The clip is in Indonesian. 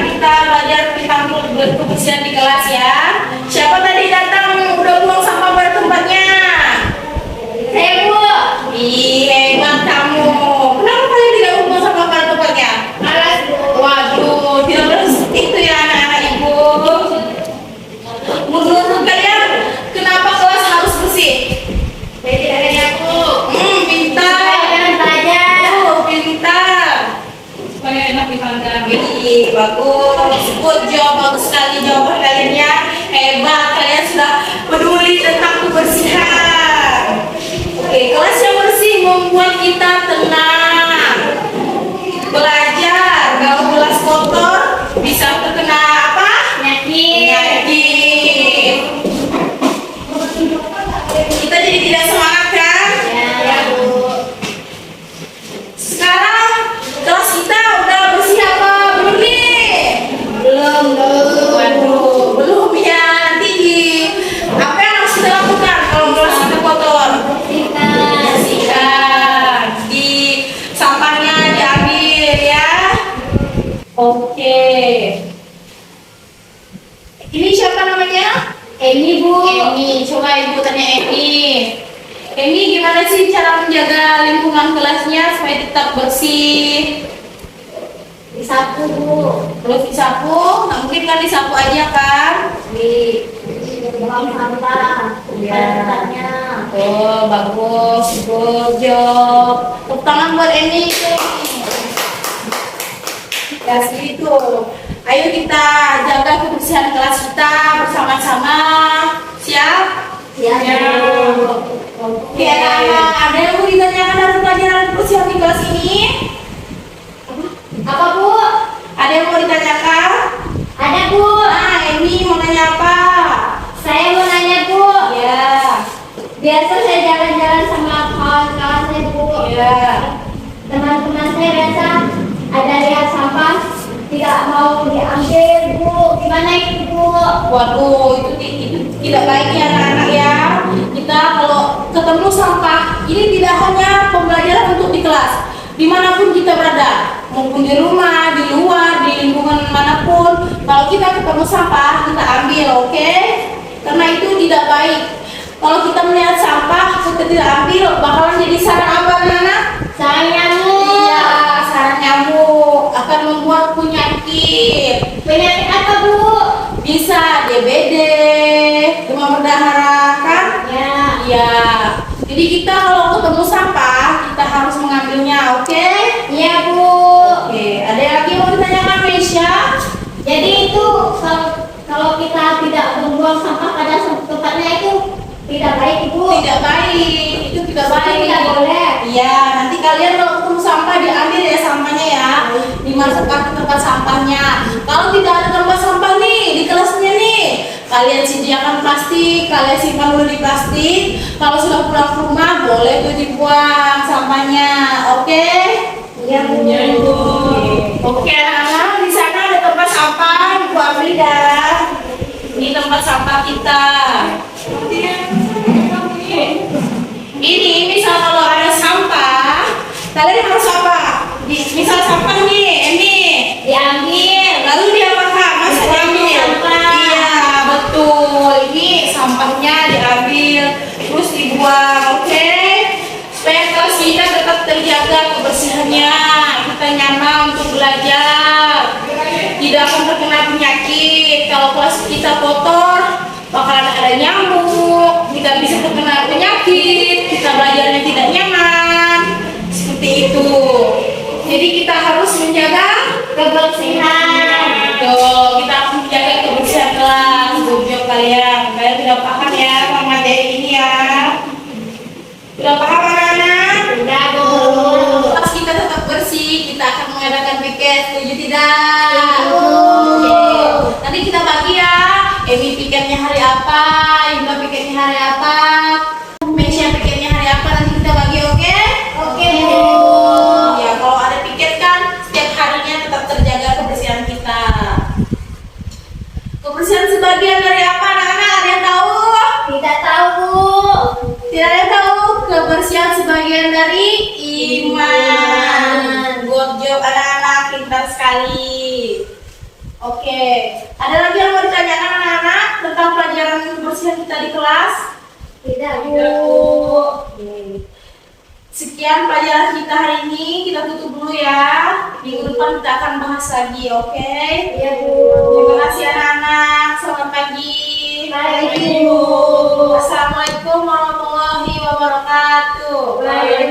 kita belajar tentang kebersihan di kelas ya. Siapa tadi datang udah buang sampah pada tempatnya? Saya, Bu. Ih, hebat kamu. Kenapa kalian tidak buang sampah pada tempatnya? Malas, Bu. Waduh, tidak boleh seperti itu ya anak-anak ibu. Menurut kalian, kenapa kelas harus bersih? Saya tidak ada nyapu. Pintar. Saya belajar. Pintar. Supaya enak dipandang. Wih, bagus. Good job, bagus sekali jawaban kalian ya. Hebat, kalian sudah peduli tentang kebersihan. Oke, kelas yang bersih membuat kita tenang. Belajar, kalau gelas kotor bisa terkena apa? Penyakit. Kita jadi tidak semangat kan? Ya, Bu. Sekarang kelas kita udah bersih apa belum nih? Belum. Waduh, belum ya. Nanti apa yang harus kita lakukan kalau kelas kita kotor? Bersihkan. Di sampahnya diambil ya. Oke. Ini siapa namanya? Ini, Bu. Emi. Coba ibu tanya Emi. Emi, gimana sih cara menjaga lingkungan kelasnya supaya tetap bersih? Disapu, Bu. Terus disapu, nggak mungkin kan disapu aja kan? Di buang sampah. Iya. Tempatnya. Oh, bagus, good job. Tepuk tangan buat Emi. Ya, segitu. Ayo kita jaga kebersihan kelas kita bersama-sama. Siap? Ya, Bu. Oke, anak-anak, ada yang mau ditanyakan dari pelajaran kebersihan di kelas ini? Apa, Bu? Ada yang mau ditanyakan? Ada, Bu. Ah, Emi mau nanya apa? Saya mau nanya, Bu. Ya, Biasa saya jalan-jalan sama kawan-kawan saya, Bu. ya. Teman-teman saya biasa ada lihat sampah tidak mau diambil, Bu. Gimana itu, Bu? Waduh, itu tidak baik ya anak-anak ya. Kita kalau ketemu sampah, ini tidak hanya pembelajaran untuk di kelas, dimanapun kita berada, maupun di rumah, di luar, di lingkungan manapun. Kalau kita ketemu sampah, kita ambil, oke? Karena itu tidak baik. Kalau kita melihat sampah, kita tidak ambil, bakalan jadi sarang apa anak-anak? Sarang nyamuk. Iya, sarang nyamuk akan membuat penyakit. Penyakit apa, Bu? Bisa DBD, demam berdarah kan? Ya. Iya. Jadi kita kalau ketemu sampah, kita harus mengambilnya, oke? Iya, Bu. Oke, ada yang lagi mau ditanyakan Meisha? Jadi itu kalau kita tidak membuang sampah pada tempatnya itu tidak baik, Bu. Tidak baik, itu tidak baik. Tidak boleh. Iya, nanti kalian kalau ketemu sampah diambil ya sampahnya ya, dimasukkan ke tempat sampahnya. Kalau tidak ada tempat sampah nih di kelasnya nih, kalian sediakan plastik, kalian simpan dulu di plastik. Kalau sudah pulang ke rumah boleh tuh dibuang sampahnya, oke? Iya, Bu. Oke, anak-anak, di sana ada tempat sampah, Ibu ambil dah. Ini tempat sampah kita. Ini misal kalau ada sampah, kalian harus apa? Misal sampah nih, ini Diambil. lalu diapakan? Masa diambil? Sampah. Iya, betul. Ini sampahnya diambil, terus dibuang, oke? Supaya kelas kita tetap terjaga kebersihannya, kita nyaman untuk belajar, tidak akan terkena penyakit. Kalau kelas kita kotor, bakalan ada nyamuk, tidak bisa terkena penyakit, kita belajarnya tidak nyaman, seperti itu. Jadi kita harus menjaga Kebersihan. betul, kita harus menjaga kebersihan kelas. Tujuh kalian sudah paham ya sama materi ini ya? Sudah paham anak-anak? Sudah, Bu. Kelas kita tetap bersih, kita akan mengadakan piket, setuju tidak? Setuju. Oke. Nanti kita bagi ya. Emi piketnya hari apa? Ibu piketnya hari apa? Meisha piketnya hari apa? Nanti kita bagi, oke? Oke, Bu. Ya, kalau ada piket kan setiap harinya tetap terjaga kebersihan kita. Kebersihan sebagian dari apa anak-anak? Ada yang tahu? Tidak tahu, Bu. Tidak ada yang tahu. Kebersihan sebagian dari iman. Good job anak-anak, pintar sekali. Oke, ada lagi yang mau ditanyakan anak-anak tentang pelajaran kebersihan kita di kelas? Tidak, Bu. Oke. Sekian pelajaran kita hari ini, kita tutup dulu ya. Minggu depan kita akan bahas lagi, oke? Iya, Bu. Terima kasih anak-anak, selamat pagi. Pagi, Bu. Assalamualaikum warahmatullahi wabarakatuh. Waalaikumsalam.